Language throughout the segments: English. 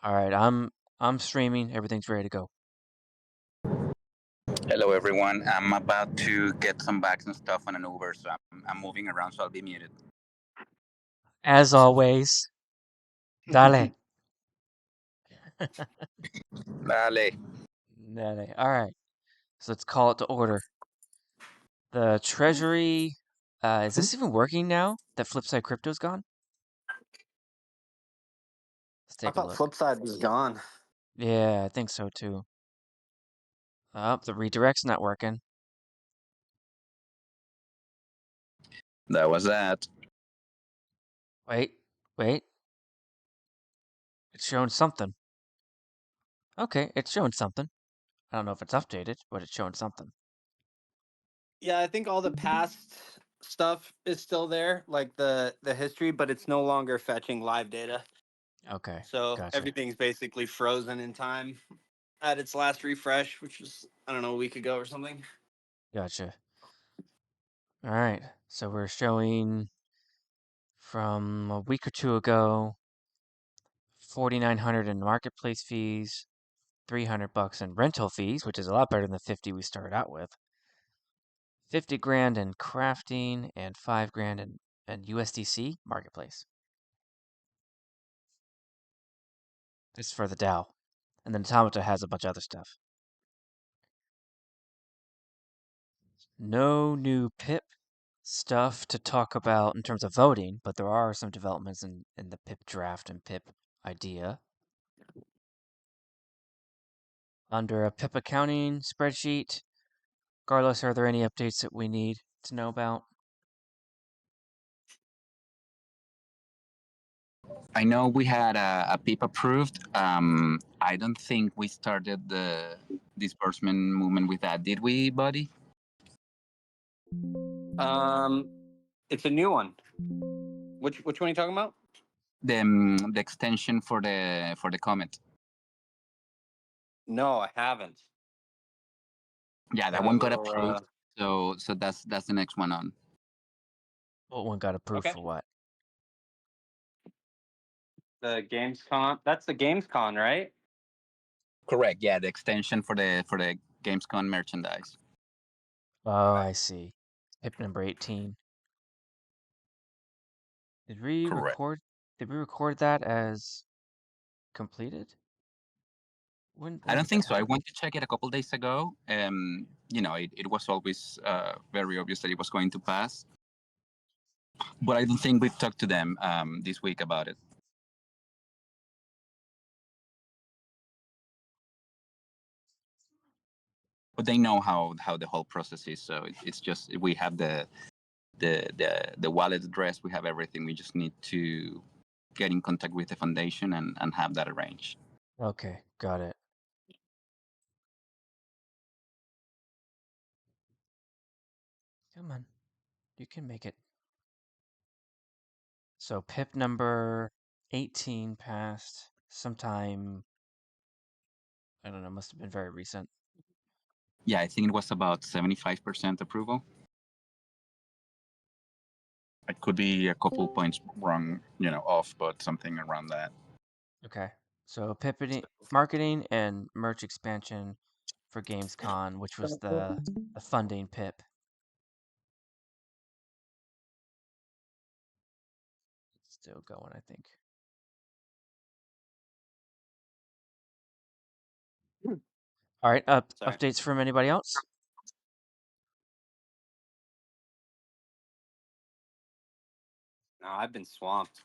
All right, I'm streaming. Everything's ready to go. Hello, everyone. I'm about to get some bags and stuff on an Uber, so I'm moving around, so I'll be muted. As always, dale. Dale. Dale. All right. So let's call it to order. The Treasury, is this even working now that Flipside Crypto's gone? Let's I take a thought look. Flipside was gone. Yeah, I think so too. The redirect's not working. That was that. Wait, wait. It's showing something. Okay, it's showing something. I don't know if it's updated, but it's showing something. Yeah, I think all the past stuff is still there, like the history, but it's no longer fetching live data. Okay, So gotcha, everything's basically frozen in time at its last refresh, which was I don't know a week ago or something. gotcha. All right, so we're showing from a week or two ago, 4,900 in marketplace fees, 300 bucks in rental fees, which is a lot better than the 50 we started out with. 50 grand in crafting and 5 grand in USDC marketplace. This is for the DAO. And then Automata has a bunch of other stuff. No new PIP stuff to talk about in terms of voting, but there are some developments in the PIP draft and PIP idea. Under a PIP accounting spreadsheet, Carlos, are there any updates that we need to know about? I know we had a PIP approved. I don't think we started the disbursement movement with that, did we, buddy? Um, it's a new one. Which one are you talking about? The extension for the comment. No, I haven't. Yeah, that one got We'll, approved. So that's the next one on. What one got approved okay. for what? The Gamescom. That's the Gamescom, right? Correct. Yeah, the extension for the Gamescom merchandise. Oh, I see. PIP number 18. Did we Correct. record did we record that as completed? I When don't did that think so. I happen? went to check it a couple days ago. It was always very obvious that it was going to pass, but I don't think we've talked to them this week about it. But they know how the whole process is. So it's just we have the wallet address, we have everything. We just need to get in contact with the foundation and have that arranged. Okay, got it. Come on. You can make it. So PIP number 18 passed sometime, I don't know, must have been very recent. Yeah, I think it was about 75% approval. It could be a couple points wrong, off, but something around that. Okay. So PIP marketing and merch expansion for Gamescon, which was the funding PIP. It's still going, I think. All right, Sorry. updates from anybody else? No, I've been swamped.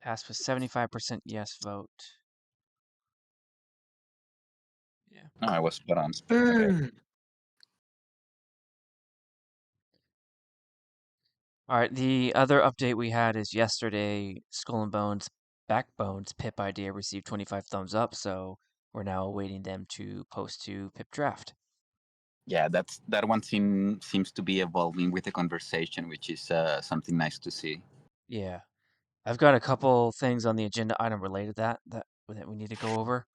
Passed with 75% yes vote. Yeah. No, I was spot on. All right, the other update we had is yesterday, Skull and Bones Backbones PIP idea received 25 thumbs up, so we're now awaiting them to post to PIP draft. Yeah, that one seems to be evolving with the conversation, which is something nice to see. Yeah. I've got a couple things on the agenda item related to that we need to go over.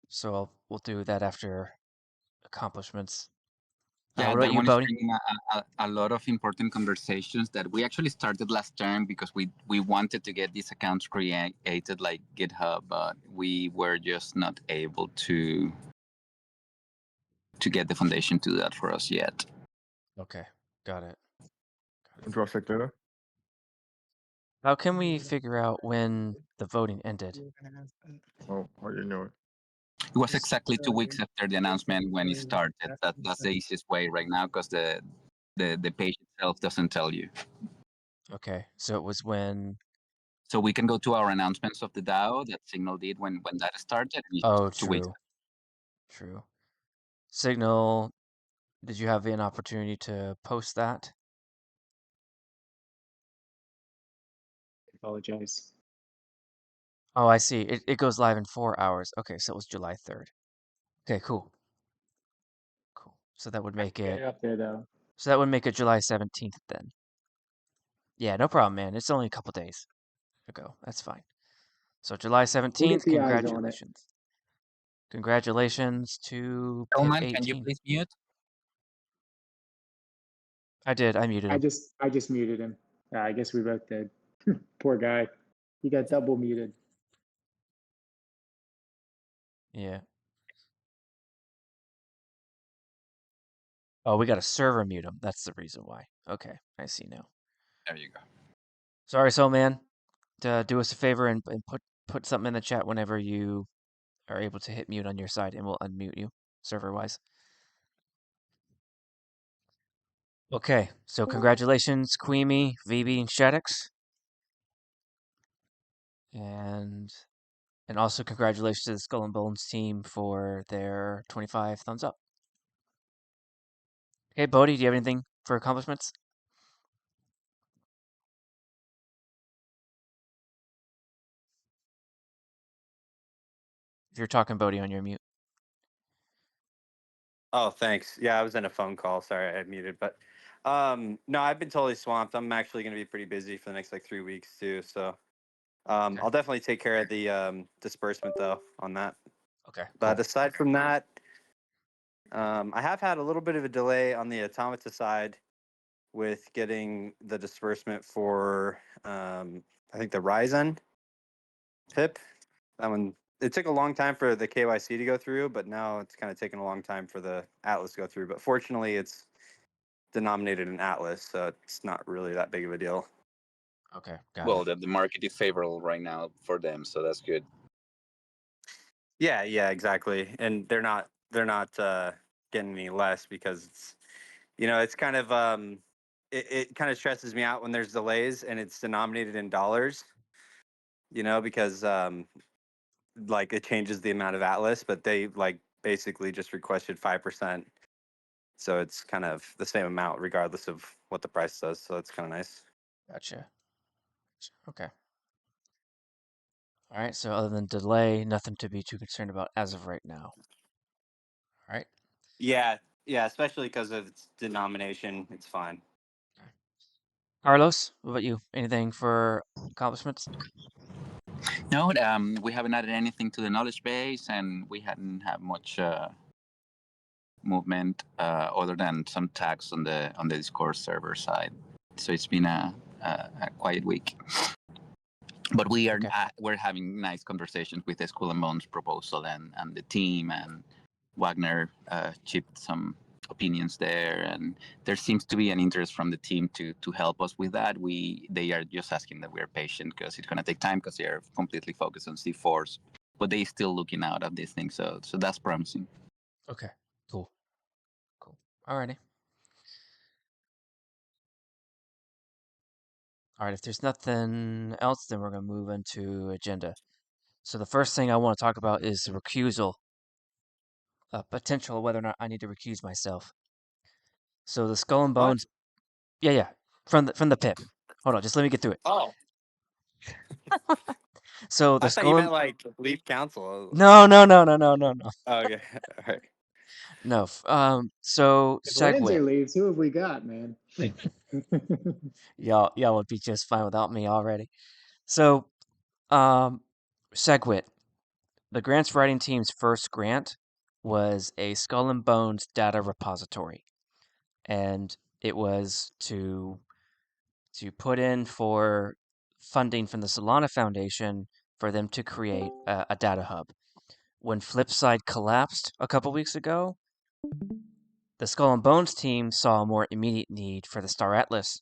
So we'll do that after accomplishments. Yeah, What that about you, one is Bodie? bringing a lot of important conversations that we actually started last term because we wanted to get these accounts created like GitHub, but we were just not able to get the foundation to do that for us yet. Okay, got it. Infrastructure. How can we figure out when the voting ended? Oh, I didn't know it. It was exactly 2 weeks after the announcement when it started. That's the easiest way right now because the page itself doesn't tell you. Okay, so it was when. So we can go to our announcements of the DAO that Signal did when that started. And it's Oh, 2 weeks. true. Signal, did you have an opportunity to post that? Apologize. Oh, I see. It goes live in 4 hours. Okay, so it was July 3rd. Okay, cool. Cool. So that would make Get it it up there though. July 17th then. Yeah, no problem, man. It's only a couple days ago. That's fine. So July We'll 17th, get the eyes on it. congratulations. Congratulations to Pip Tillman, can you 18. please mute? I did. I muted him. I just muted him. I guess we both did. Poor guy. He got double muted. Yeah. Oh, we got a server mute him. That's the reason why. Okay, I see now. There you go. Sorry, Soul Man. Do us a favor and put something in the chat whenever you are able to hit mute on your side, and we'll unmute you server-wise. Okay, so congratulations, Queemy, VB, and Shaddix. And also congratulations to the Skull and Bones team for their 25 thumbs up. Okay, Bodhi, do you have anything for accomplishments? If you're talking, Bodhi, on your mute. Oh, thanks. Yeah, I was in a phone call. Sorry, I had muted. But no, I've been totally swamped. I'm actually going to be pretty busy for the next like 3 weeks too. So Okay. I'll definitely take care of the disbursement though on that. Okay, But cool. aside from that, I have had a little bit of a delay on the automata side with getting the disbursement for I think the Ryzen pip. That one, it took a long time for the KYC to go through, but now it's kind of taken a long time for the Atlas to go through. But fortunately, it's denominated in Atlas, so it's not really that big of a deal. Okay, got Well, it. the market is favorable right now for them, so that's good. Yeah, exactly. And they're not getting any less because it's kind of it kind of stresses me out when there's delays and it's denominated in dollars, because like it changes the amount of Atlas, but they like basically just requested 5%. So it's kind of the same amount regardless of what the price does. So it's kind of nice. Gotcha. Okay. All right, so other than delay, nothing to be too concerned about as of right now. All right. Yeah, especially because of its denomination, it's fine. Carlos, what about you? Anything for accomplishments? No, we haven't added anything to the knowledge base, and we hadn't had much movement other than some tags on the Discord server side. So it's been a quiet week. But we are Okay. we're having nice conversations with the School and Bones proposal and the team, and Wagner chipped some opinions there, and there seems to be an interest from the team to help us with that. They are just asking that we're patient because it's going to take time because they are completely focused on C4s, but they still looking out at these things. So that's promising. Okay. Cool. Alrighty. All right, if there's nothing else, then we're going to move into agenda. So the first thing I want to talk about is the recusal, potential whether or not I need to recuse myself. So the Skull and What? Bones, yeah, from the pip. Hold on, just let me get through it. Oh, So the I thought you Skull and meant like leave council. no. Oh, okay, all right. No. So If Lindsay Segwit, leaves, who have we got, man? y'all would be just fine without me already. So, Segwit, the grants writing team's first grant was a Skull and Bones data repository. and it was to put in for funding from the Solana Foundation for them to create a data hub. When Flipside collapsed a couple weeks ago, the Skull and Bones team saw a more immediate need for the Star Atlas,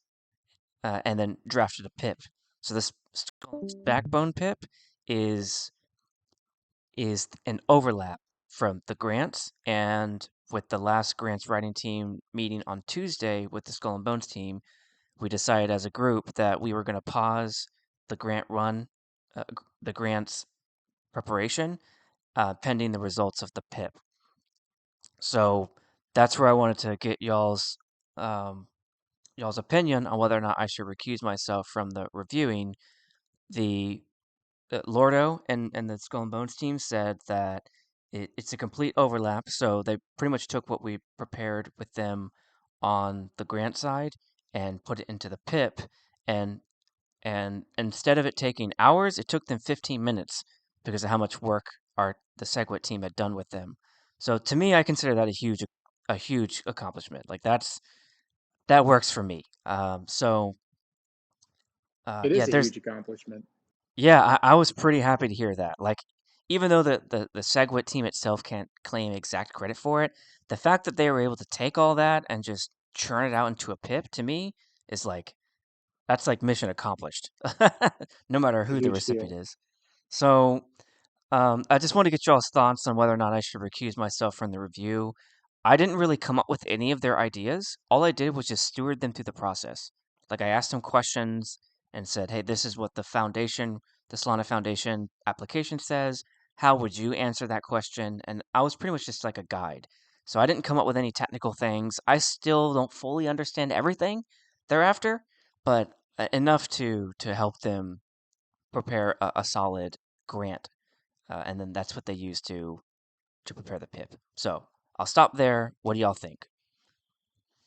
and then drafted a pip. So this Skull and Backbone pip is an overlap from the grants, and with the last grants writing team meeting on Tuesday with the Skull and Bones team, we decided as a group that we were going to pause the grant run, the grants preparation, pending the results of the PIP. So that's where I wanted to get y'all's opinion on whether or not I should recuse myself from the reviewing. The Lordo and the Skull and Bones team said that it's a complete overlap, so they pretty much took what we prepared with them on the grant side and put it into the PIP, and instead of it taking hours, it took them 15 minutes because of how much work the SegWit team had done with them. So to me, I consider that a huge accomplishment. Like that works for me. It Yeah, is a huge accomplishment. yeah, I was pretty happy to hear that. Like, even though the SegWit team itself can't claim exact credit for it, the fact that they were able to take all that and just churn it out into a pip to me is like that's like mission accomplished, no matter It's a who the huge recipient deal. is. So, I just want to get y'all's thoughts on whether or not I should recuse myself from the review. I didn't really come up with any of their ideas. All I did was just steward them through the process. Like I asked them questions and said, "Hey, this is what the Solana Foundation application says. How would you answer that question?" And I was pretty much just like a guide. So I didn't come up with any technical things. I still don't fully understand everything thereafter, but enough to help them prepare a solid grant, and then that's what they use to prepare the pip. So I'll stop there. What do y'all think?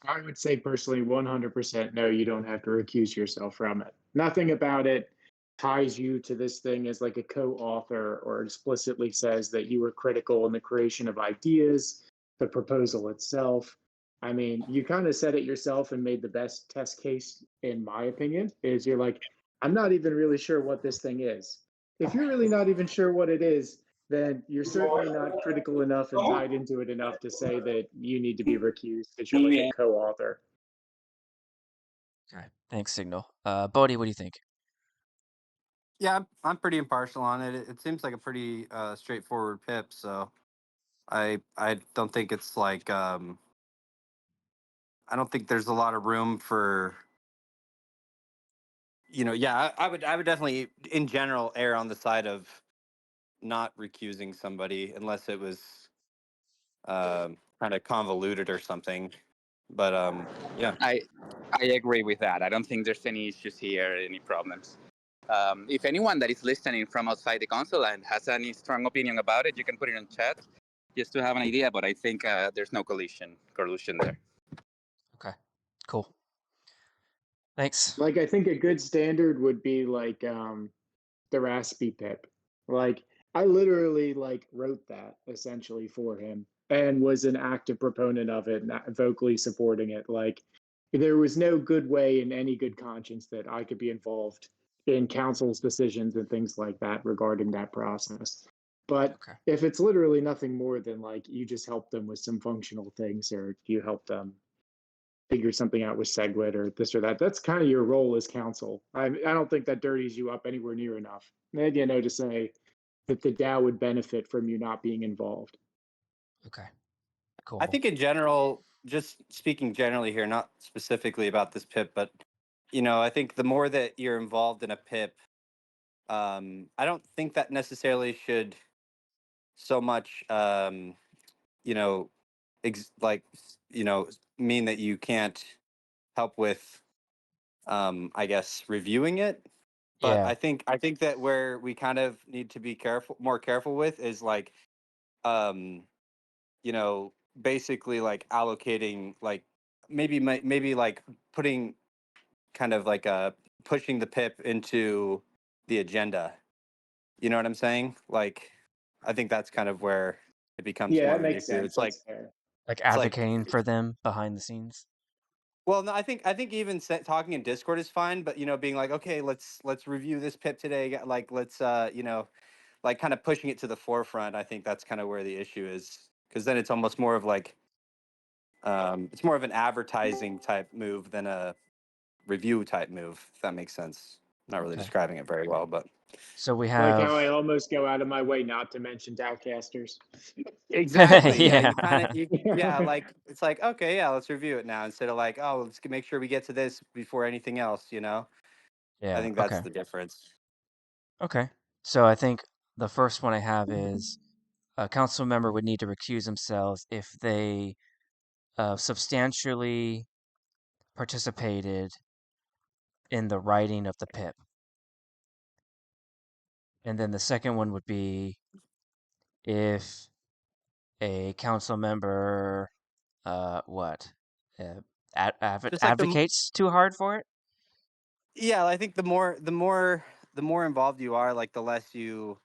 I would say personally, 100% no, you don't have to recuse yourself from it. Nothing about it ties you to this thing as like a co-author or explicitly says that you were critical in the creation of ideas, the proposal itself. I mean, you kind of said it yourself and made the best test case, in my opinion, is you're like, I'm not even really sure what this thing is. If you're really not even sure what it is, then you're certainly not critical enough and tied into it enough to say that you need to be recused because you're like a co-author. Okay, thanks, Signal. Bodhi, what do you think? Yeah, I'm pretty impartial on it. It seems like a pretty straightforward pip, so I don't think it's like I don't think there's a lot of room for yeah, I would definitely in general err on the side of not recusing somebody unless it was kind of convoluted or something. But yeah. I agree with that. I don't think there's any issues here, any problems. If anyone that is listening from outside the console and has any strong opinion about it, you can put it in chat just to have an idea. But I think there's no collusion there. Okay, cool. Thanks. Like I think a good standard would be like the Raspy Pip. Like I literally like wrote that essentially for him and was an active proponent of it and vocally supporting it. Like there was no good way in any good conscience that I could be involved in council's decisions and things like that regarding that process. But Okay. if it's literally nothing more than like you just help them with some functional things or you help them figure something out with SegWit or this or that. That's kind of your role as counsel. I don't think that dirties you up anywhere near enough. Maybe I know to say that the DAO would benefit from you not being involved. Okay. I Cool. think in general, just speaking generally here, not specifically about this pip, but I think the more that you're involved in a pip, I don't think that necessarily should so much, you know, like mean that you can't help with, I guess, reviewing it. But Yeah. I think that where we kind of need to be more careful with is like, um, basically like allocating like maybe like putting kind of like pushing the pip into the agenda. You know what I'm saying? Like, I think that's kind of where it becomes Yeah, more that of an makes issue. sense. That's fair. Like It's like advocating for them behind the scenes. Well, no, I think even talking in Discord is fine, but being like, okay, let's review this pip today. Like, let's like kind of pushing it to the forefront. I think that's kind of where the issue is, because then it's almost more of like it's more of an advertising type move than a review type move. If that makes sense. Not really Okay. describing it very well, but So we Like have how I almost go out of my way not to mention Doubtcasters. exactly. Yeah, yeah. you kind of yeah, like it's like okay, yeah, let's review it now instead of like oh, let's make sure we get to this before anything else. I Yeah. think that's Okay. the difference. Okay. So I think the first one I have is a council member would need to recuse themselves if they substantially participated in the writing of the PIP. And then the second one would be if a council member, what, uh, Just like advocates too hard for it. yeah, I think the more involved you are, like the less you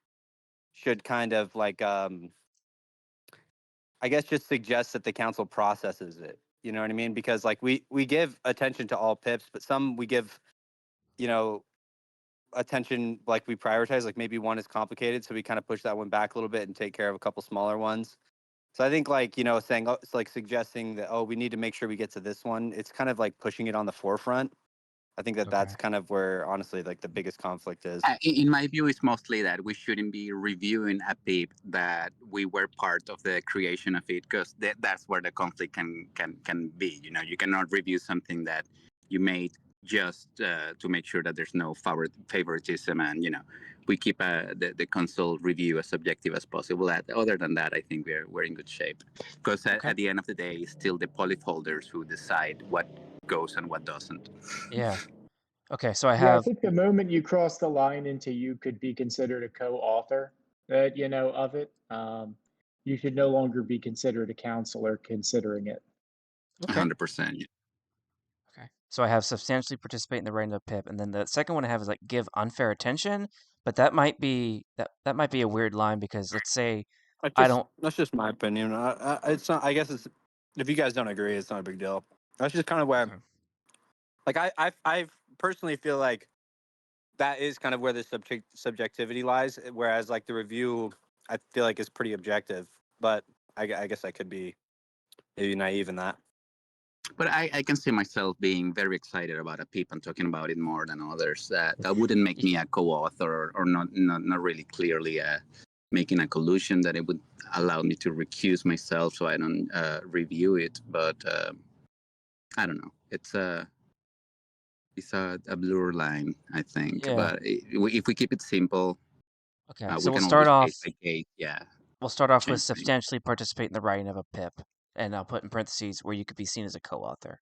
should kind of like I guess just suggest that the council processes it. You know what I mean? Because like we give attention to all pips, but some we give, you know, attention like we prioritize. Like maybe one is complicated, so we kind of push that one back a little bit and take care of a couple smaller ones. So I think like saying oh, it's like suggesting that oh we need to make sure we get to this one. It's kind of like pushing it on the forefront. I think that Okay. that's kind of where honestly like the biggest conflict is. In my view, it's mostly that we shouldn't be reviewing a PIP that we were part of the creation of it, because that's where the conflict can be. You cannot review something that you made just to make sure that there's no favoritism, and we keep the console review as subjective as possible. Other than that, I think we're in good shape, because Okay. at the end of the day, it's still the policyholders who decide what goes and what doesn't. Yeah. Okay. So I Yeah, I have, think the moment you cross the line into you could be considered a co-author of it, you should no longer be considered a counselor considering it. okay. 100%. Okay. So I have substantially participate in the writing of the PIP, and then the second one I have is like give unfair attention, but that might be a weird line because let's say I don't. That's just my opinion. It's not. I guess it's if you guys don't agree, it's not a big deal. That's just kind of where Okay. like I personally feel like that is kind of where the subjectivity lies. Whereas like the review, I feel like is pretty objective. But I guess I could be maybe naive in that. But I can see myself being very excited about a PIP and talking about it more than others. That wouldn't make me a co-author, or not really clearly making a collusion that it would allow me to recuse myself so I don't review it. But I don't know. It's a blur line, I think. Yeah. But if we keep it simple, Okay. So we can always case by case. Yeah, we'll start off with change things. substantially participate in the writing of a PIP, and I'll put in parentheses where you could be seen as a co-author.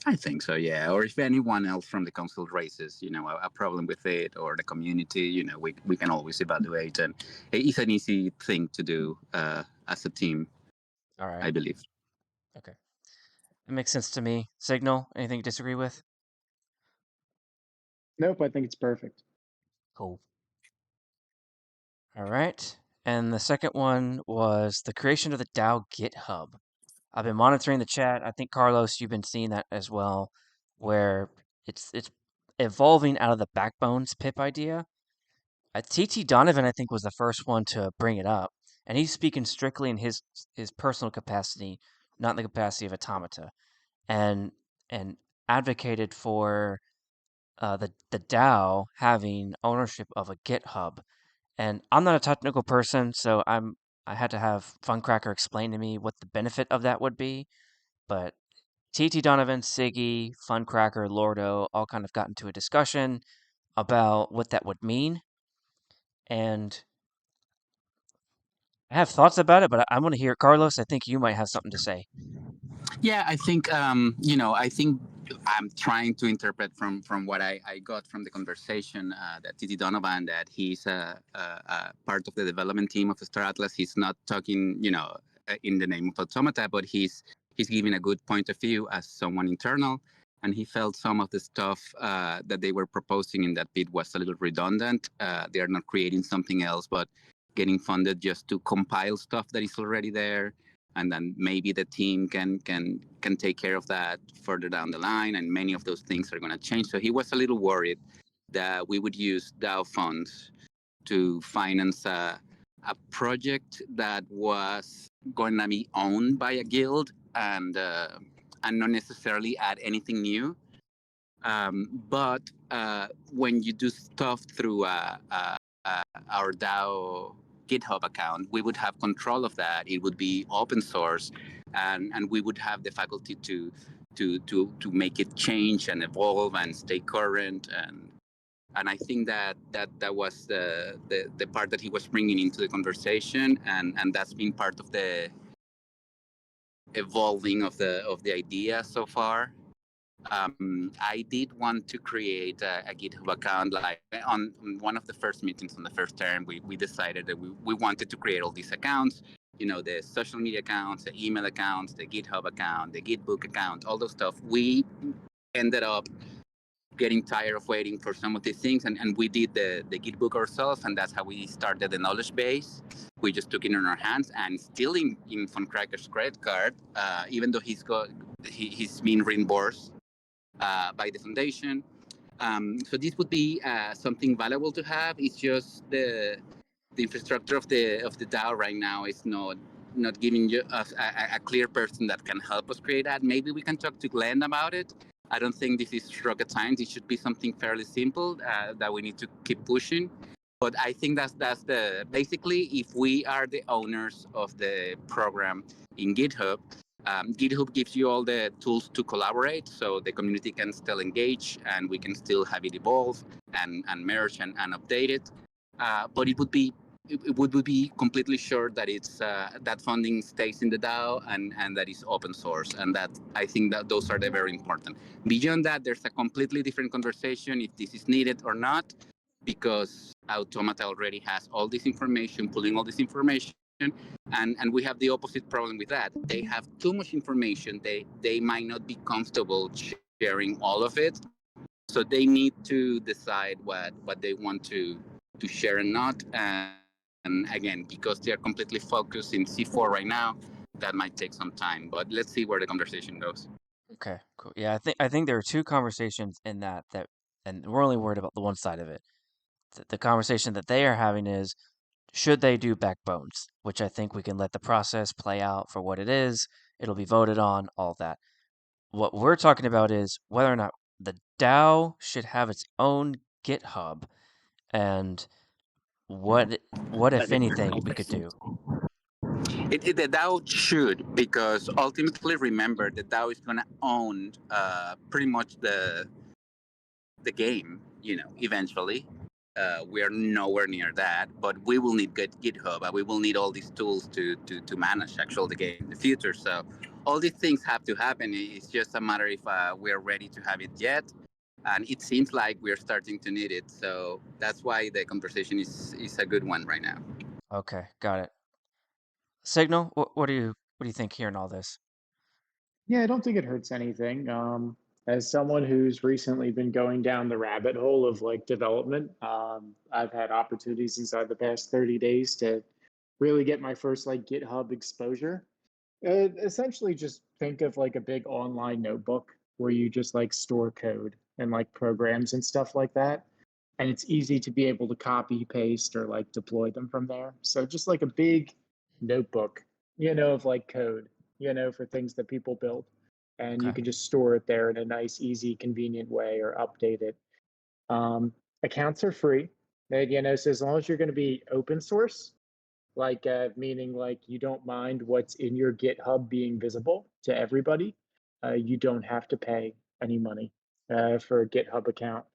I think so, yeah. Or if anyone else from the council raises, a problem with it, or the community, we can always evaluate, and it's an easy thing to do as a team, All right. I believe. Okay. It makes sense to me. Signal, anything you disagree with? Nope, I think it's perfect. Cool. All right. And the second one was the creation of the DAO GitHub. I've been monitoring the chat. I think Carlos, you've been seeing that as well, where it's evolving out of the backbones pip idea. TT Donovan, I think, was the first one to bring it up, and he's speaking strictly in his personal capacity, not in the capacity of Automata, and and advocated for the DAO having ownership of a GitHub. And I'm not a technical person, so I had to have Funcracker explain to me what the benefit of that would be. But TT Donovan, Siggy, Funcracker, Lordo all kind of got into a discussion about what that would mean. And I have thoughts about it, but I want to hear Carlos. I think you might have something to say. Yeah, I think I think I'm trying to interpret from what I got from the conversation that Titi Donovan, that he's a part of the development team of Star Atlas. He's not talking, in the name of Automata, but he's giving a good point of view as someone internal, and he felt some of the stuff that they were proposing in that bit was a little redundant. They are not creating something else, but getting funded just to compile stuff that is already there. and then maybe the team can take care of that further down the line, and many of those things are going to change. So he was a little worried that we would use DAO funds to finance a project that was going to be owned by a guild and not necessarily add anything new. But when you do stuff through our DAO GitHub account, we would have control of that. It would be open source, and we would have the faculty to make it change and evolve and stay current. And I think that was the part that he was bringing into the conversation, and that's been part of the evolving of the idea so far. I did want to create a GitHub account. Like on one of the first meetings on the first term, we decided that we wanted to create all these accounts. You know, the social media accounts, the email accounts, the GitHub account, the Gitbook account, all those stuff. We ended up getting tired of waiting for some of these things, and we did the Gitbook ourselves, and that's how we started the knowledge base. We just took it in our hands, and still in Von Cracker's credit card, even though he's been reimbursed by the foundation. So this would be something valuable to have. It's just the infrastructure of the DAO right now is not giving you us a clear person that can help us create that. Maybe we can talk to Glenn about it. I don't think this is rocket science. It should be something fairly simple that we need to keep pushing. But I think that's the basically, if we are the owners of the program in GitHub, GitHub gives you all the tools to collaborate, so the community can still engage and we can still have it evolve and merge and update it. But it would be completely sure that it's that funding stays in the DAO and that is open source, and that I think that those are the very important. Beyond that, there's a completely different conversation if this is needed or not, because Automata already has all this information, pulling all this information, and we have the opposite problem with that. They have too much information. They might not be comfortable sharing all of it, so they need to decide what they want to share and not. And again, because they are completely focused in C4 right now, that might take some time. But let's see where the conversation goes. Okay, cool. Yeah, I think there are two conversations in that, and we're only worried about the one side of it. The conversation that they are having is, should they do backbones, which I think we can let the process play out for what it is. It'll be voted on, all that. What we're talking about is whether or not the DAO should have its own GitHub, and what if anything we could do. The DAO should, because ultimately, remember, the DAO is going to own pretty much the game. You know, eventually. We are nowhere near that, but we will need GitHub, and we will need all these tools to manage actually the game in the future. So all these things have to happen. It's just a matter if we're ready to have it yet, and it seems like we're starting to need it. So that's why the conversation is a good one right now. Okay, got it. Signal, what do you think hearing all this? Yeah, I don't think it hurts anything. As someone who's recently been going down the rabbit hole of like development, I've had opportunities inside the past 30 days to really get my first like GitHub exposure. Essentially, just think of like a big online notebook where you just like store code and like programs and stuff like that. And it's easy to be able to copy, paste, or like deploy them from there. So just like a big notebook, of like code, for things that people build. And you Okay, can just store it there in a nice, easy, convenient way or update it. Um, Accounts are free. So as long as you're going to be open source, like meaning like you don't mind what's in your GitHub being visible to everybody, you don't have to pay any money for a GitHub account.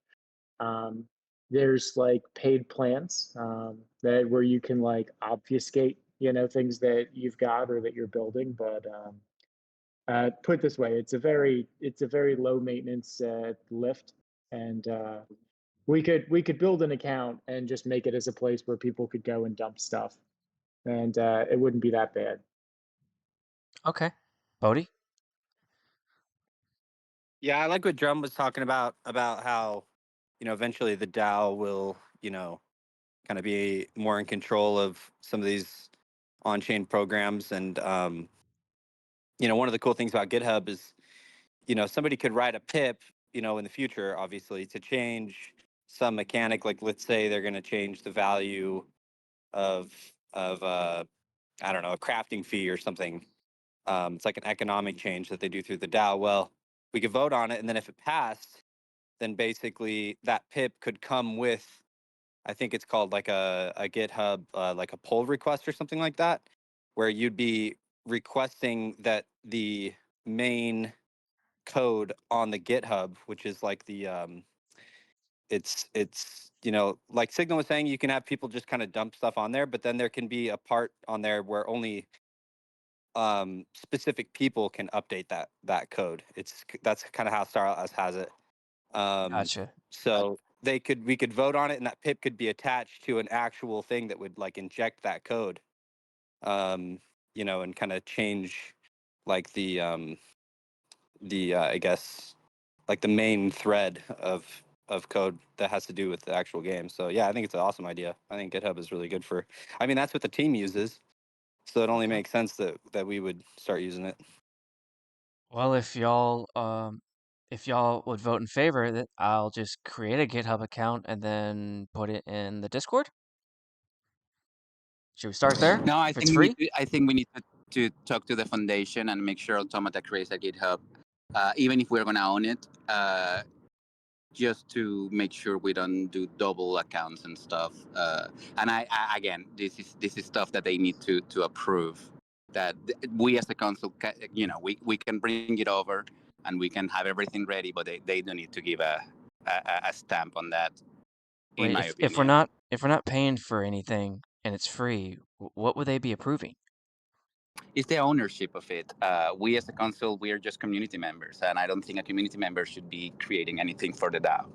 Um, there's like paid plans that where you can like obfuscate, things that you've got or that you're building. But put it this way, it's a very low maintenance lift, and we could build an account and just make it as a place where people could go and dump stuff, and it wouldn't be that bad. okay. Bodhi? Yeah, I like what Drum was talking about how, eventually the DAO will, kind of be more in control of some of these on-chain programs, and one of the cool things about GitHub is, somebody could write a pip, in the future, obviously, to change some mechanic. Like, let's say they're going to change the value of I don't know, a crafting fee or something. It's like an economic change that they do through the DAO. Well, we could vote on it, and then if it passed, then basically that pip could come with, I think it's called like a GitHub, like a pull request or something like that, where you'd be requesting that the main code on the GitHub, which is like the it's like Signal was saying, you can have people just kind of dump stuff on there, but then there can be a part on there where only specific people can update that code. That's kind of how StarOS has it. Gotcha. So we could vote on it, and that pip could be attached to an actual thing that would like inject that code, and kind of change like the I guess like the main thread of code that has to do with the actual game. So yeah, I think it's an awesome idea. I think GitHub is really good for. I mean, that's what the team uses, so it only makes sense that we would start using it. Well, if y'all would vote in favor, that I'll just create a GitHub account and then put it in the Discord. Should we start there? No, If it's free? I think we need to talk to the foundation and make sure Automata creates a GitHub, even if we're gonna own it, just to make sure we don't do double accounts and stuff. And again, this is stuff that they need to approve. That we as the council, we can bring it over and we can have everything ready, but they don't need to give a stamp on that, in Wait, my if we're opinion. not paying for anything and it's free, what would they be approving? It's the ownership of it. We as a council, we are just community members, and I don't think a community member should be creating anything for the DAO.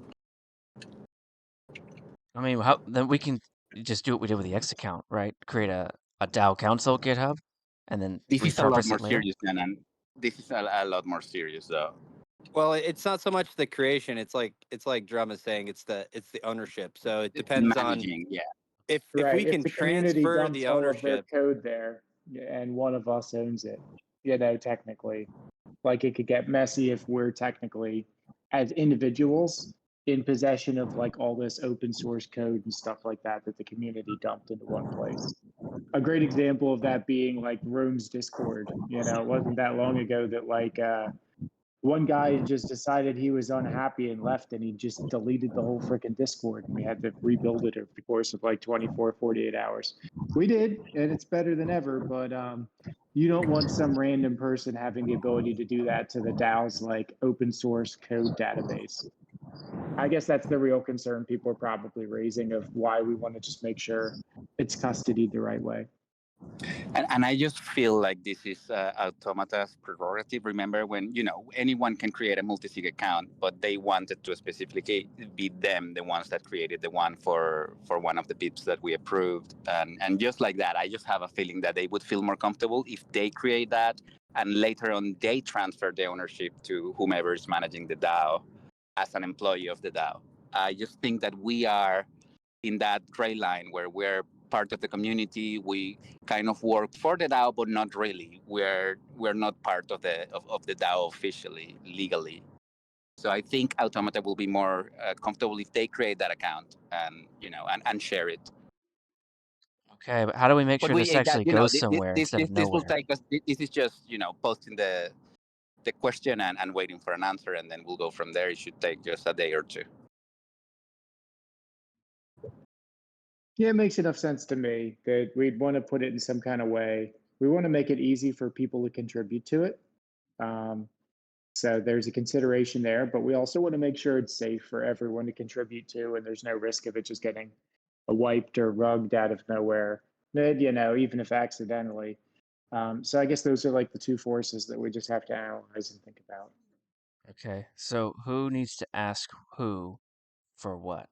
I mean, how then we can just do what we did with the X account, right? Create a DAO council GitHub and then This is a lot repurpose more it later. serious, and this is a lot more serious, though. Well, it's not so much the creation. It's like Drum is saying. It's the ownership. So it It's depends on managing, yeah. if Right. we If can the community transfer dumps the all of their ownership. code there and one of us owns it, technically, like it could get messy if we're technically, as individuals, in possession of like all this open source code and stuff like that that the community dumped into one place. A great example of that being like Rome's Discord. It wasn't that long ago that like one guy just decided he was unhappy and left, and he just deleted the whole freaking Discord, and we had to rebuild it over the course of like 24, 48 hours. We did, and it's better than ever, but you don't want some random person having the ability to do that to the DAO's like open source code database. I guess that's the real concern people are probably raising of why we want to just make sure it's custodied the right way. And I just feel like this is Automata's prerogative. Remember when, anyone can create a multi-sig account, but they wanted to specifically be them, the ones that created the one for one of the pips that we approved. And just like that, I just have a feeling that they would feel more comfortable if they create that and later on they transfer the ownership to whomever is managing the DAO as an employee of the DAO. I just think that we are in that gray line where we're part of the community. We kind of work for the DAO, but not really. We're not part of the DAO officially, legally. So I think Automata will be more comfortable if they create that account and and share it. Okay, but how do we make But sure this actually goes somewhere instead of this will nowhere? take us. This is just posting the question and waiting for an answer, and then we'll go from there. It should take just a day or two. Yeah, it makes enough sense to me that we'd want to put it in some kind of way. We want to make it easy for people to contribute to it. So there's a consideration there, but we also want to make sure it's safe for everyone to contribute to, and there's no risk of it just getting wiped or rugged out of nowhere, even if accidentally. So I guess those are like the two forces that we just have to analyze and think about. Okay, so who needs to ask who for what?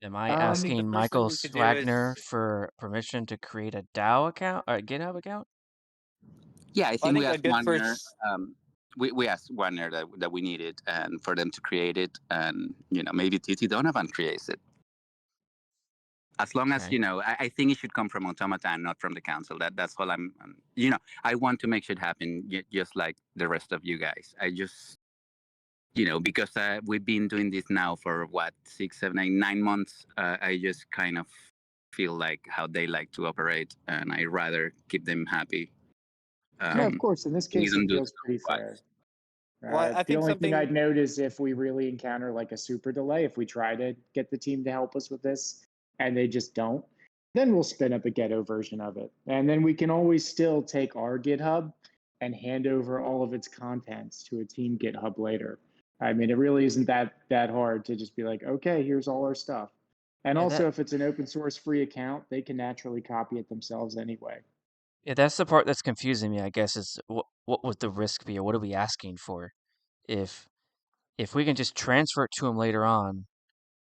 Am I I think the asking first thing Michael we could do Swagner is, for permission to create a DAO account or a GitHub account? Yeah, I I think we think a asked good Warner. first. We asked Warner that we needed, and for them to create it, and maybe TT Donovan creates it. As long as Okay. I think it should come from Automata and not from the council. That's all I want to make sure it happen, just like the rest of you guys. I just because we've been doing this now for what 6, 7, 8, 9 months. I just kind of feel like how they like to operate, and I rather keep them happy. No, of course. In this We case, don't it do feels stuff pretty twice. fair. Well, I The think only thing I'd something. note is if we really encounter like a super delay, if we try to get the team to help us with this and they just don't, then we'll spin up a ghetto version of it. And then we can always still take our GitHub and hand over all of its contents to a team GitHub later. I mean, it really isn't that hard to just be like, okay, here's all our stuff. And Yeah, also, if it's an open source free account, they can naturally copy it themselves anyway. that's the part that's confusing me, I guess, is what would the risk be, or what are we asking for? If we can just transfer it to them later on,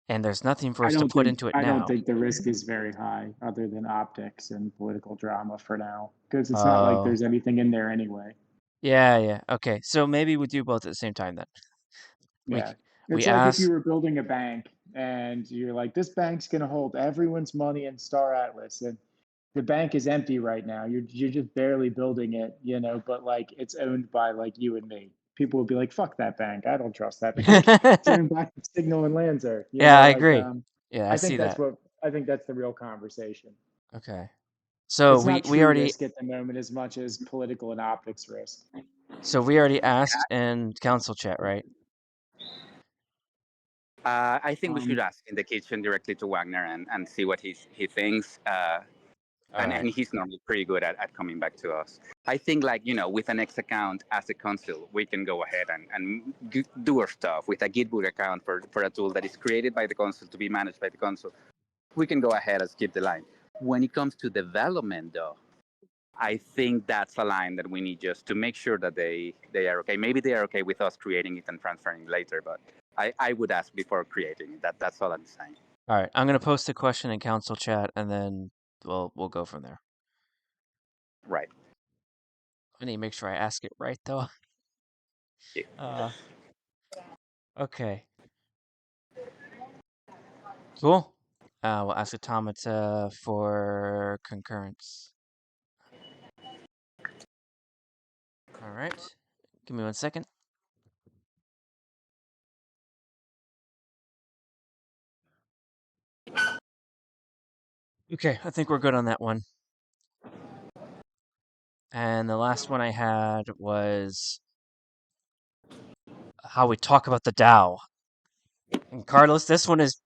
and there's nothing for us to put into it I don't now. think the risk is very high, other than optics and political drama for now, because it's not like Oh. there's anything in there anyway. Yeah. Okay. So maybe we do both at the same time then. Yeah, We it's like if ask. you were building a bank and you're like, this bank's going to hold everyone's money in Star Atlas, and the bank is empty right now. You're just barely building it, but like it's owned by like you and me. People would be like, "Fuck that bank! I don't trust that bank. It's owned by Signal and Lanzer." Yeah, I agree. Yeah, I I see think that. that's the real conversation. Okay. So It's not we true already risk at the moment as much as political and optics risk. asked in council chat, right? I think we should Um, ask in the kitchen directly to Wagner and see what he thinks. All right. And he's normally pretty good at coming back to us. I think, like, with an X account as a console, we can go ahead and do our stuff with a Gitboot account for a tool that is created by the console to be managed by the console. We can go ahead and skip the line. When it comes to development, though, I think that's a line that we need just to make sure that they are okay. Maybe they are okay with us creating it and transferring it later, but I would ask before creating it. That's all I'm saying. All right. I'm gonna post a question in council chat, and then we'll go from there. Right. I need to make sure I ask it right though. Yeah. Okay. Cool. We'll ask Automata for concurrence. All right. Give me 1 second. Okay, I think we're good on that one. And the last one I had was how we talk about the DAO. And Carlos, this one is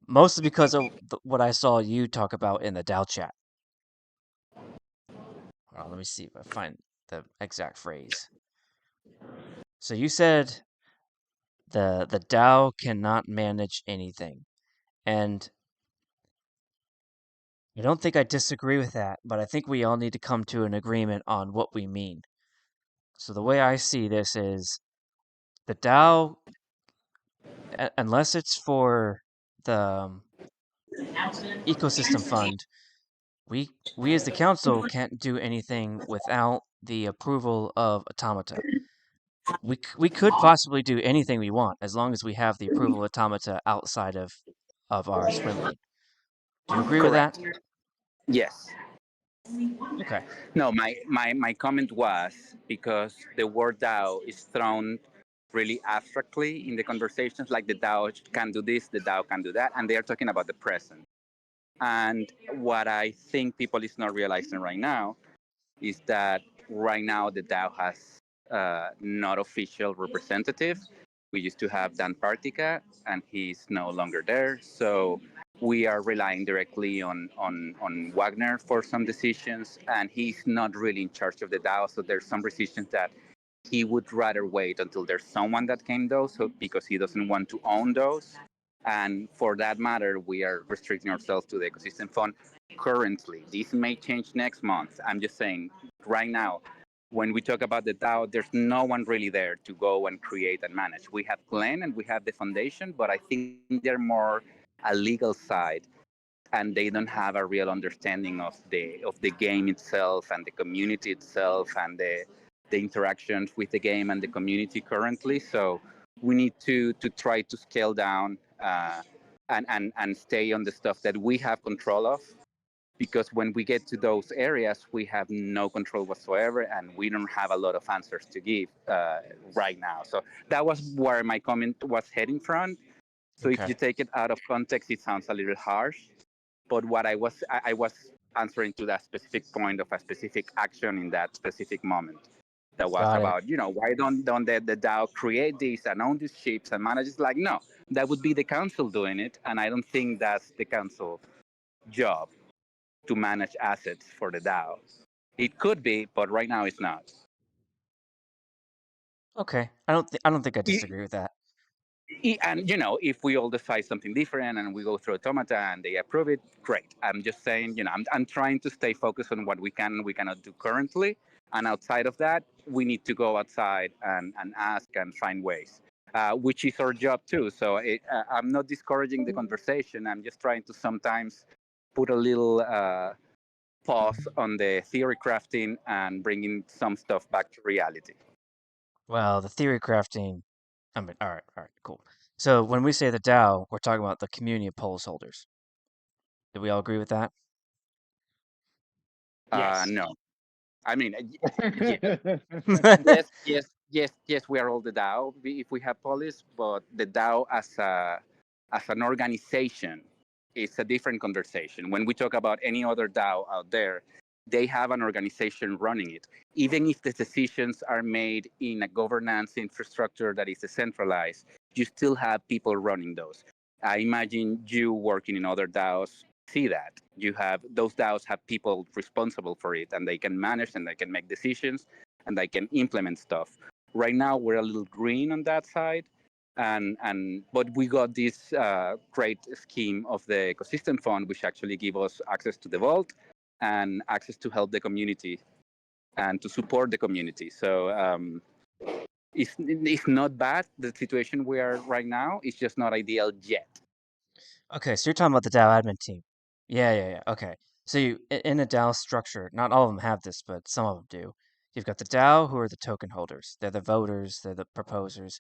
mostly because of what I saw you talk about in the DAO chat. Let me see if I find the exact phrase. So you said the DAO cannot manage anything, and I don't think I disagree with that, but I think we all need to come to an agreement on what we mean. So the way I see this is the DAO, unless it's for the ecosystem fund, we as the council can't do anything without the approval of Automata. We could possibly do anything we want as long as we have the approval of Automata outside of our swim lane. Do you agree with that? Correct. Yes. Okay. No, my comment was because the word DAO is thrown really abstractly in the conversations, like the DAO can do this, the DAO can do that, and they are talking about the present. And what I think people is not realizing right now is that right now the DAO has not official representative. We used to have Dan Partica, and he's no longer there. So we are relying directly on Wagner for some decisions, and he's not really in charge of the DAO. So there's some decisions that he would rather wait until there's someone that can those, so, because he doesn't want to own those. And for that matter, we are restricting ourselves to the ecosystem fund currently. This may change next month. I'm just saying right now, when we talk about the DAO, there's no one really there to go and create and manage. We have Glenn and we have the foundation, but I think they're more a legal side, and they don't have a real understanding of the game itself and the community itself and the interactions with the game and the community currently. So we need to try to scale down and stay on the stuff that we have control of, because when we get to those areas we have no control whatsoever and we don't have a lot of answers to give right now. So that was where my comment was heading from. So if Okay. you take it out of context, it sounds a little harsh, but what I was answering to that specific point of a specific action in that specific moment. That was Got it. about, why don't the DAO create this and own these ships and manage? It's like, no, that would be the council doing it, and I don't think that's the council job to manage assets for the DAO. It could be, but right now it's not. Okay. I don't think I disagree with that. And if we all decide something different and we go through automata and they approve it, great. I'm just saying, I'm trying to stay focused on what we can and we cannot do currently, and outside of that we need to go outside and ask and find ways, which is our job too. So I'm not discouraging the conversation. I'm just trying to sometimes put a little pause on the theory crafting and bringing some stuff back to reality. Well, the theory crafting. I mean, all right, cool. So when we say the DAO, we're talking about the community of policy holders. Do we all agree with that? Yes. No, I mean, yeah. Yes. We are all the DAO if we have police, but the DAO as an organization is a different conversation. When we talk about any other DAO out there, they have an organization running it. Even if the decisions are made in a governance infrastructure that is decentralized, you still have people running those. I imagine you working in other DAOs see that you have those DAOs have people responsible for it, and they can manage and they can make decisions and they can implement stuff. Right now, we're a little green on that side, and but we got this great scheme of the ecosystem fund, which actually give us access to the vault and access to help the community and to support the community. So it's not bad, the situation we are right now. It's just not ideal yet. Okay, so you're talking about the DAO admin team. Yeah. Okay. So in a DAO structure, not all of them have this, but some of them do. You've got the DAO, who are the token holders. They're the voters, they're the proposers.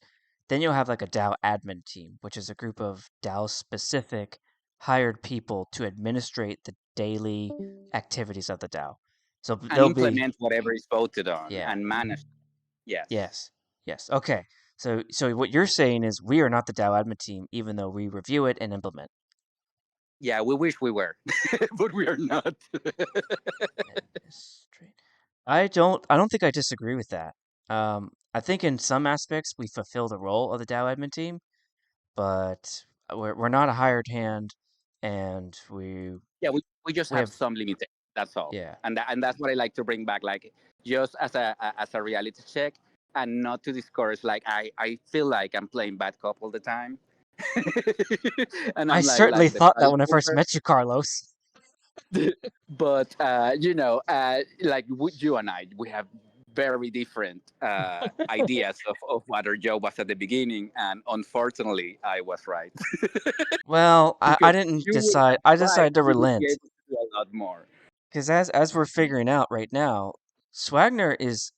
Then you'll have like a DAO admin team, which is a group of DAO specific hired people to administrate the daily activities of the DAO. So And they'll be, implement whatever is voted on yeah, and manage. Yes. yes, yes. Okay. So what you're saying is we are not the DAO admin team, even though we review it and implement. Yeah, we wish we were, but we are not. Administrate. I don't think I disagree with that. I think in some aspects we fulfill the role of the DAO admin team, but we're not a hired hand, and Yeah, we just we have have some limitations. That's all, yeah. and that's what I like to bring back, like just as a reality check, and not to discourage. Like I feel like I'm playing bad cop all the time, and I I'm certainly like the thought that when I first placeholder. met you, Carlos. But like you and I, we have very different ideas of what our job was at the beginning, and unfortunately, I was right. Well, I Because didn't you would decide. have I tried, decided to you would be relent able to do a lot more. because as we're figuring out right now, Swagner is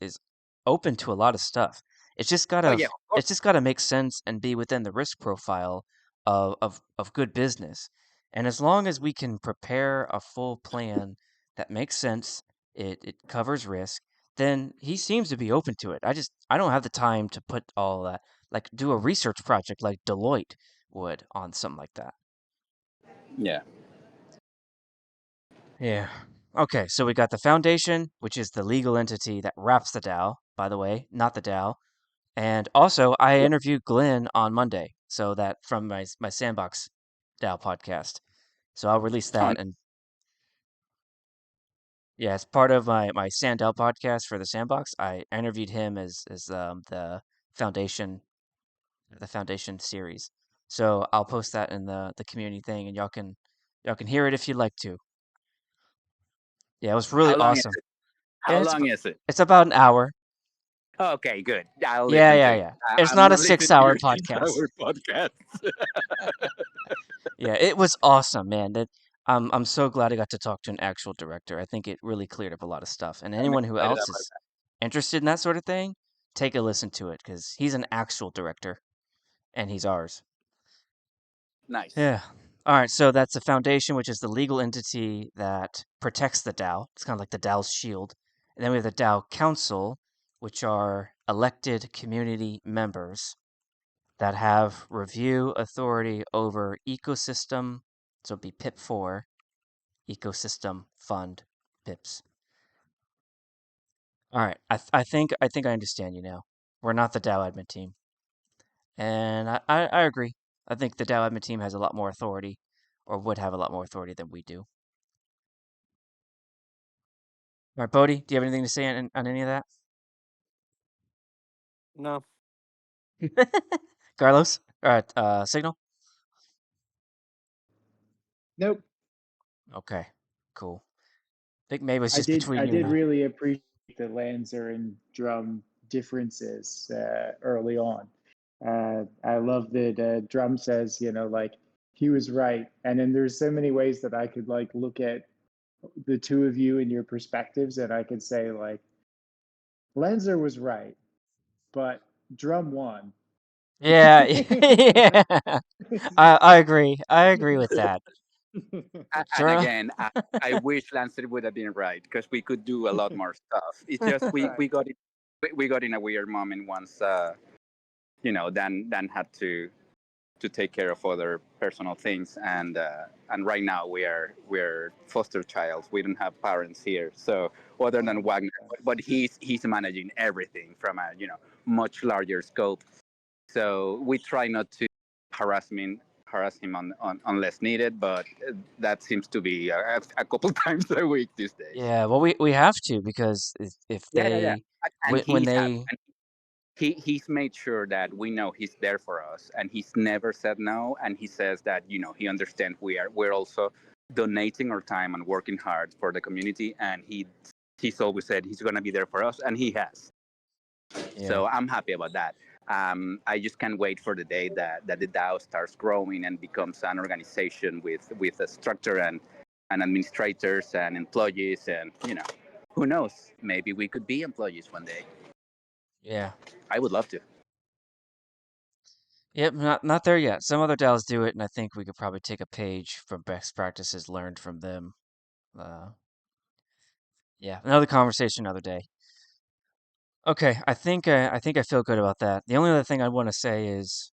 open to a lot of stuff. It's just Oh gotta yeah, of course. it's just gotta make sense and be within the risk profile of good business. And as long as we can prepare a full plan that makes sense, it covers risk, then he seems to be open to it. I don't have the time to put all that like do a research project like Deloitte would on something like that. Yeah. Yeah. Okay, so we got the foundation, which is the legal entity that wraps the DAO, by the way, not the DAO. And also, I Yeah. interviewed Glenn on Monday, so that from my Sandbox DAO podcast. So I'll release Oh, that, and yeah, as part of my Sand DAO podcast for the Sandbox, I interviewed him as foundation the foundation series. So I'll post that in the community thing, and y'all can hear it if you'd like to. Yeah, it was really how long is awesome. it? Yeah, How long is it? it's about an hour. Okay, good. I'll Yeah, listen to yeah, it. yeah. It's I'm not a not listening to 6 hour your podcast. 6 hour podcast. Yeah, it was awesome, man. I'm so glad I got to talk to an actual director. I think it really cleared up a lot of stuff. And I'm anyone who excited else about is that. interested in that sort of thing, take a listen to it because he's an actual director and he's ours. Nice. Yeah. All right, so that's a foundation, which is the legal entity that protects the DAO. It's kind of like the DAO's shield. And then we have the DAO Council, which are elected community members that have review authority over ecosystem. So it'd be PIP4, ecosystem fund PIPs. All right, I think I understand you now. We're not the DAO admin team, and I agree. I think the DAO admin team has a lot more authority, or would have a lot more authority than we do. All right, Bodhi, do you have anything to say on any of that? No. Carlos? All right, Signal? Nope. Okay, cool. I think maybe it's I just did. between I you and did I. really appreciate the Lancer and Drum differences early on. I love that Drum says, like he was right, and then there's so many ways that I could like look at the two of you and your perspectives, and I could say like Lancer was right, but Drum won. Yeah, yeah. I agree. I agree with that. And Sure. again, I wish Lancer would have been right because we could do a lot more stuff. It's just Right. we got in a weird moment once Dan had to take care of other personal things, and right now we're foster child. We don't have parents here, so other than Wagner, but he's managing everything from a much larger scope. So we try not to harass him on unless needed, but that seems to be a couple times a week these days. Yeah, well, we have to because if Yeah, yeah, yeah. they And when he's happy. they And he's made sure that we know he's there for us, and he's never said no. And he says that he understands we're also donating our time and working hard for the community, and he's always said he's gonna be there for us, and he has. yeah. So I'm happy about that. I just can't wait for the day that the DAO starts growing and becomes an organization with a structure and administrators and employees, and who knows, maybe we could be employees one day. Yeah. I would love to. Yep, not there yet. Some other DAOs do it, and I think we could probably take a page from best practices learned from them. Uh, yeah, another conversation another day. Okay, I think I feel good about that. The only other thing I want to say is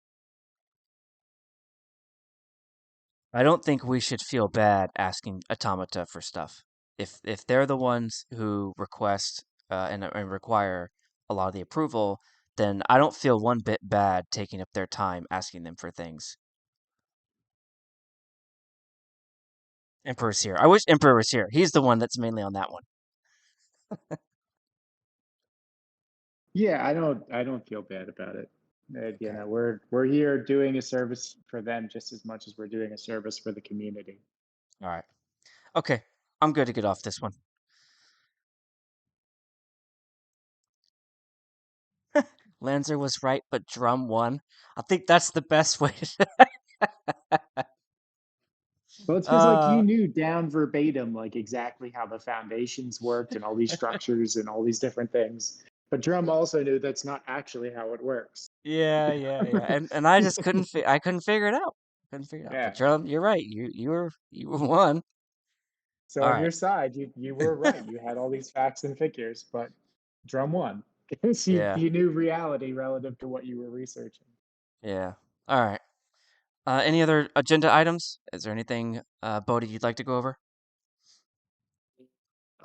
I don't think we should feel bad asking Automata for stuff. If they're the ones who request and require a lot of the approval, then I don't feel one bit bad taking up their time asking them for things. Emperor's here. I wish Emperor was here. He's the one that's mainly on that one. Yeah, I don't feel bad about it. Okay. We're here doing a service for them just as much as we're doing a service for the community. All right. Okay. I'm good to get off this one. Lanzer was right, but Drum won. I think that's the best way to. Well, it's because like uh, you knew down verbatim like exactly how the foundations worked and all these structures and all these different things. But Drum also knew that's not actually how it works. yeah. And I just I couldn't figure it out. Couldn't figure it out. But Yeah. Drum, you're right. You were one. So All on right. your side, you were right. You had all these facts and figures, but Drum won because Yeah. you knew reality relative to what you were researching. Yeah. All right. Any other agenda items? Is there anything, Bodhi, you'd like to go over?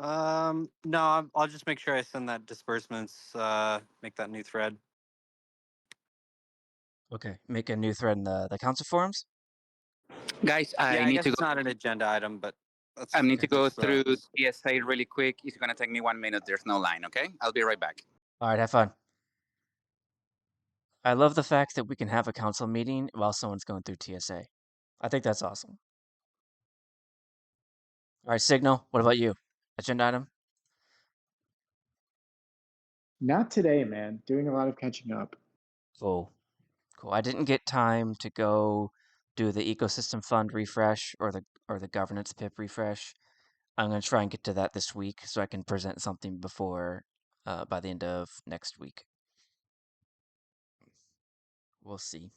No, I'll just make sure I send that disbursements. Make that new thread. Okay. Make a new thread in the council forums. Guys, Yeah, I guess it's not an agenda item, but I need to go just through TSA really quick. It's gonna take me 1 minute. There's no line. Okay, I'll be right back. All right. Have fun. I love the fact that we can have a council meeting while someone's going through TSA. I think that's awesome. All right, Signal. What about you? Agenda item? Not today, man. Doing a lot of catching up. Cool. Cool. I didn't get time to go do the ecosystem fund refresh or the governance pip refresh. I'm gonna try and get to that this week so I can present something before by the end of next week. We'll see.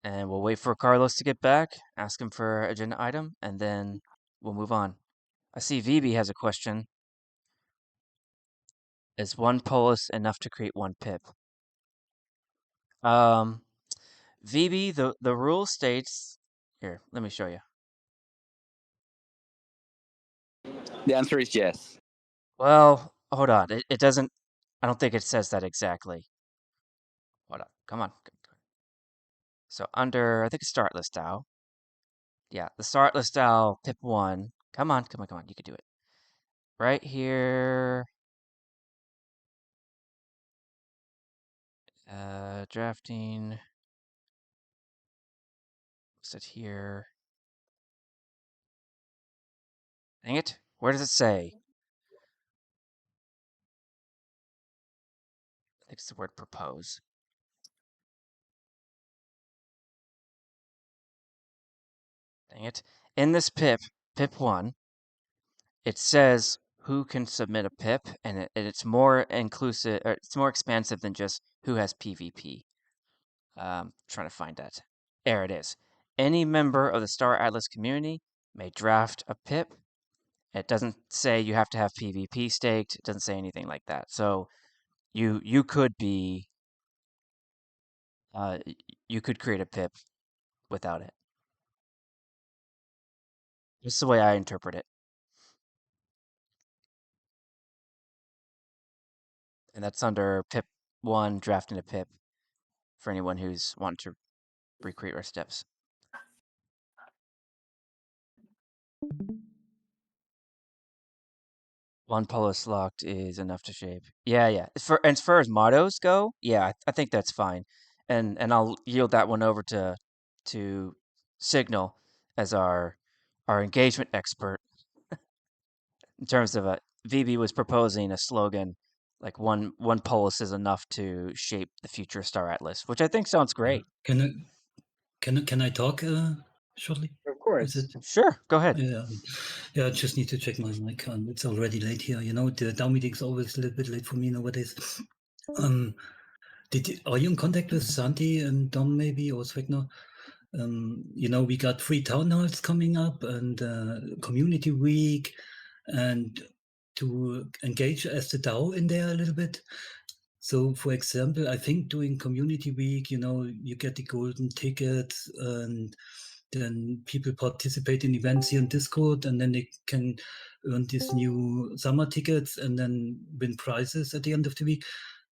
And we'll wait for Carlos to get back, ask him for agenda item, and then we'll move on. I see VB has a question. Is one polis enough to create one pip? Um, VB, the rule states here. Let me show you. The answer is yes. Well, hold on. It doesn't. I don't think it says that exactly. Hold on. Come on. So under, I think it's start list DAO. Yeah, the start list DAO pip one. Come on, come on, come on. You can do it. Right here. Drafting. What's it here? Dang it. Where does it say? I think it's the word propose. Dang it. In this pip 1, it says who can submit a pip, and it's more inclusive, or it's more expansive than just who has PvP. Trying to find that. There it is. Any member of the Star Atlas community may draft a pip. It doesn't say you have to have PvP staked. It doesn't say anything like that. So you could be uh, you could create a pip without it. That's the way I interpret it. And that's under pip 1, drafting a pip for anyone who's wanting to recreate our steps. One polis locked is enough to shape. Yeah, yeah. As far as mottos go, yeah, I think that's fine. And I'll yield that one over to Signal as our engagement expert in terms of VB was proposing a slogan like one polis is enough to shape the future Star Atlas, which I think sounds great. Can I talk shortly? Of course. Is it? Sure, go ahead. Yeah, I just need to check my mic. It's already late here. You know, the DAO meeting's always a little bit late for me nowadays. Are you in contact with Santi and Dom maybe, or Swigner? You know, we got 3 town halls coming up and community week, and to engage as the DAO in there a little bit. So, for example, I think doing community week, you know, you get the golden tickets, and then people participate in events here in Discord, and then they can earn these new summer tickets and then win prizes at the end of the week.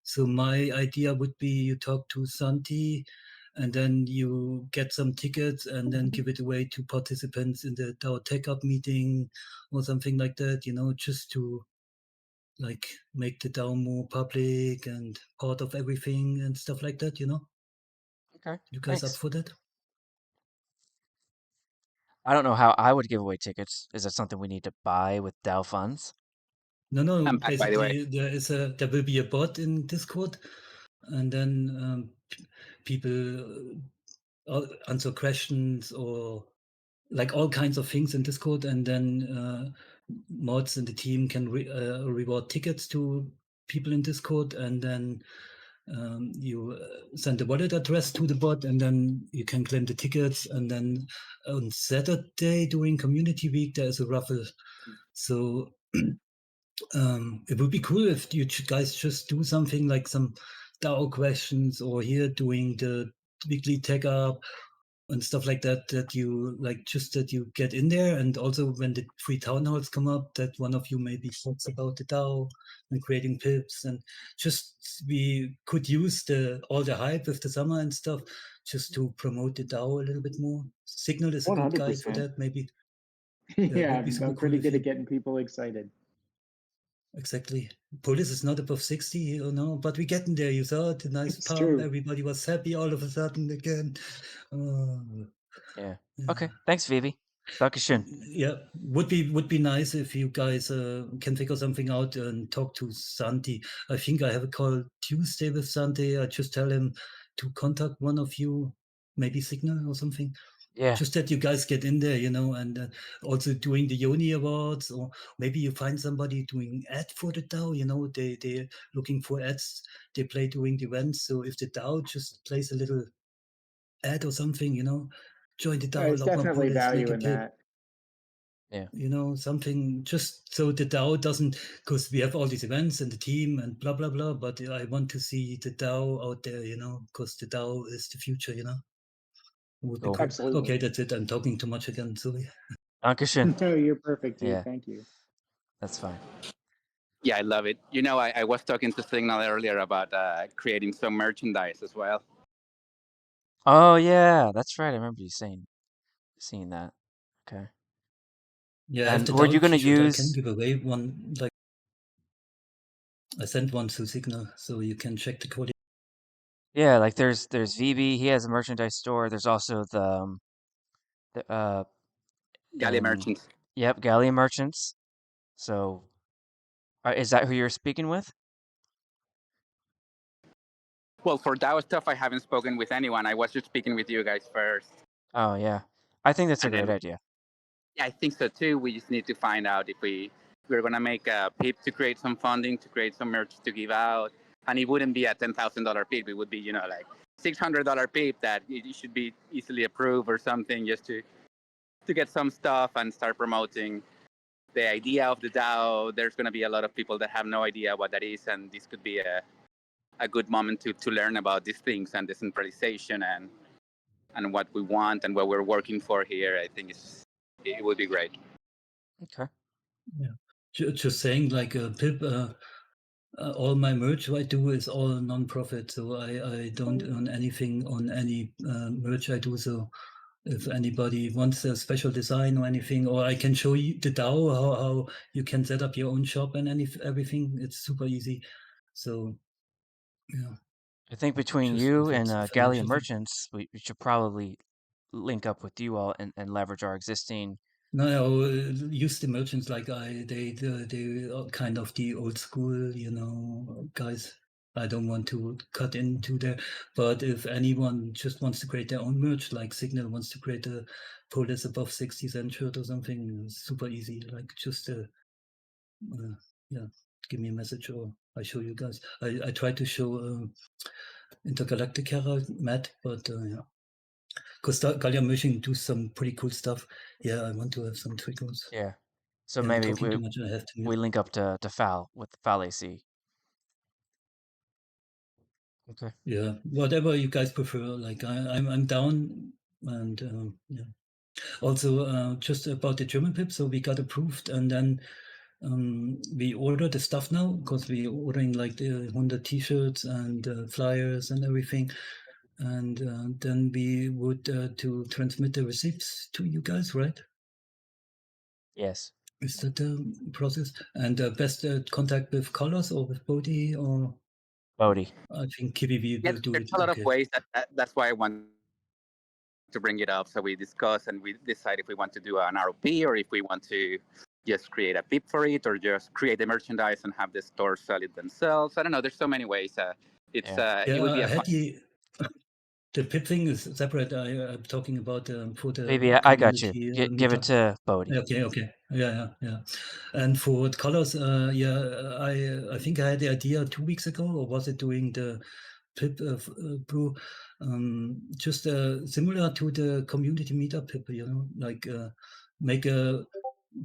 So my idea would be you talk to Santi, and then you get some tickets and then give it away to participants in the DAO Tech Up meeting or something like that, you know, just to like make the DAO more public and part of everything and stuff like that, you know? Okay. You guys Thanks. up for that? I don't know how I would give away tickets. Is that something we need to buy with DAO funds? No, I'm back, by the way. basically there will be a bot in Discord, and then people answer questions or like all kinds of things in Discord, and then mods in the team can reward tickets to people in Discord, and then you send the wallet address to the bot, and then you can claim the tickets. And then on Saturday during Community Week, there is a raffle. So it would be cool if you guys just do something like some DAO questions, or here doing the weekly tech up and stuff like that, that you like, just that you get in there. And also when the 3 town halls come up, that one of you maybe talks about the DAO and creating pips, and just we could use all the hype with the summer and stuff just to promote the DAO a little bit more. Signal is a good guy for 100%. that, maybe. Yeah, would be super I'm cool pretty if good you- at getting people excited. Exactly. Police is not above 60, you know, but we're getting there. You saw it, a nice It's pump. true. Everybody was happy all of a sudden again. Yeah. Yeah. Okay. Thanks, Vivi. Dankeschön. Yeah, would be nice if you guys can figure something out and talk to Santi. I think I have a call Tuesday with Santi. I just tell him to contact one of you, maybe Signal or something. Yeah. Just that you guys get in there, you know, and also doing the Yoni Awards, or maybe you find somebody doing ad for the DAO, you know, they're looking for ads, they play during the events. So if the DAO just plays a little ad or something, join the DAO, There's log one definitely police, make value a in pip, that. Yeah. Something just so the DAO doesn't, because we have all these events and the team and blah, blah, blah, but I want to see the DAO out there, because the DAO is the future, would be Cool. cool. Absolutely. Okay, that's it. I'm talking too much again, sorry. Dankeschön. No, you're perfect, dude. Yeah, Thank you. that's fine. Yeah, I love it. I was talking to Signal earlier about creating some merchandise as well. Oh yeah, that's right. I remember you seeing that. Okay. Yeah, I have And the were you DAO gonna t-shirt. I can use? give away one, I sent one to Signal, so you can check the quality. Yeah, like there's VB. He has a merchandise store. There's also the Gallia Merchants. yep, Gallia Merchants. So, is that who you're speaking with? Well, for DAO stuff, I haven't spoken with anyone. I was just speaking with you guys first. Oh yeah, I think that's a And great then, idea. yeah, I think so too. We just need to find out if we're gonna make a PIP to create some funding, to create some merch to give out, and it wouldn't be a $10,000 PIP. It would be like $600 PIP that it should be easily approved or something, just to get some stuff and start promoting the idea of the DAO. There's gonna be a lot of people that have no idea what that is, and this could be a good moment to learn about these things and decentralization and what we want and what we're working for here. I think it would be great. Okay. Yeah, just saying, like Pip, all my merch I do is all non-profit, so I don't earn anything on any merch I do. So if anybody wants a special design or anything, or I can show you the DAO how you can set up your own shop and everything. It's super easy. So yeah, I think between just you if and it's a Gallia financial thing. Merchants, we should probably link up with you all and leverage our existing. No, use the merchants like they are kind of the old school, guys. I don't want to cut into there, but if anyone just wants to create their own merch, like Signal wants to create a Police above 60 cent shirt or something, it's super easy. Like just yeah, give me a message or I show you guys. I try to show Intergalactic Herald Matt, but yeah. Because Gallia Merchant do some pretty cool stuff. Yeah, I want to have some triggers. Yeah. So Yeah, I'm maybe talking too much. I have to we mute. link up to Fal with Fal AC. Okay. Yeah, whatever you guys prefer. Like I'm down, and yeah. Also, just about the German pip. So we got approved, and then we order the stuff now because we ordering like the 100 T-shirts and flyers and everything, and then we would to transmit the receipts to you guys, right? Yes. Is that the process? And best contact with Carlos or with Bodhi, or Bodhi. I think KBB Yeah, will do there's it. a lot of Okay. ways that's why I want to bring it up. So we discuss and we decide if we want to do an ROP or if we want to just create a PIP for it or just create the merchandise and have the store sell it themselves. I don't know. There's so many ways. Yeah. It would be I a had fun. the PIP thing is separate. I'm talking about for Maybe the I got you. community Give it meetup. to Bodhi. Okay. Yeah. And for the colors, yeah, I think I had the idea 2 weeks ago, or was it during the PIP brew? Just similar to the community meetup PIP, like make a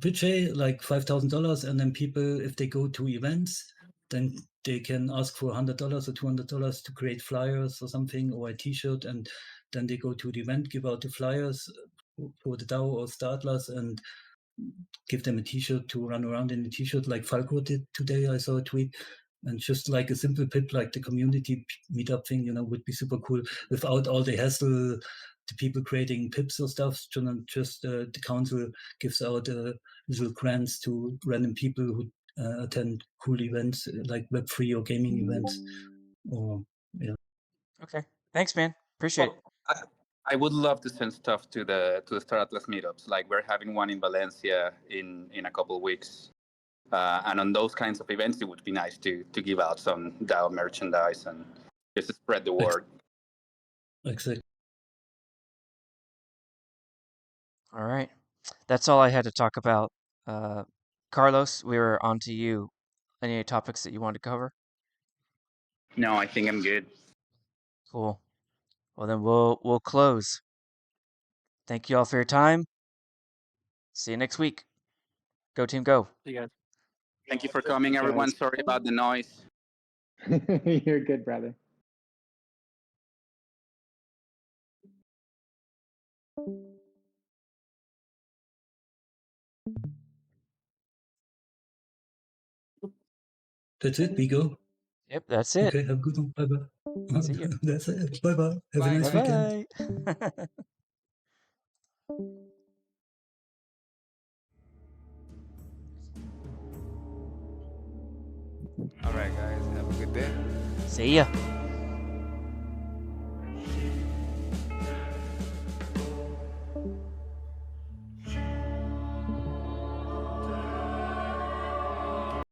budget like $5,000, and then people, if they go to events, then they can ask for $100 or $200 to create flyers or something, or a T-shirt, and then they go to the event, give out the flyers for the DAO or Startlers, and give them a T-shirt to run around in a T-shirt, like Falco did today. I saw a tweet, and just like a simple pip, like the community meetup thing, would be super cool without all the hassle. The people creating pips or stuff, just the council gives out little grants to random people who attend cool events like Web3 or gaming events. Or yeah, Okay. Thanks, man. Appreciate it. Well, I would love to send stuff to the Star Atlas meetups. Like we're having one in Valencia in a couple of weeks. And on those kinds of events, it would be nice to give out some DAO merchandise and just spread the word. exactly. All right. That's all I had to talk about. Carlos, we were on to you. Any topics that you wanted to cover? No, I think I'm good. Cool. Well, then we'll close. Thank you all for your time. See you next week. Go team, go. See you guys. Thank you for coming, everyone. Sorry about the noise. You're good, brother. That's it. We go. Yep, that's it. Okay. Have a good one. Bye bye. See ya. That's it. Bye bye. Have a Bye. nice weekend. Bye. All right, guys. Have a good day. See ya.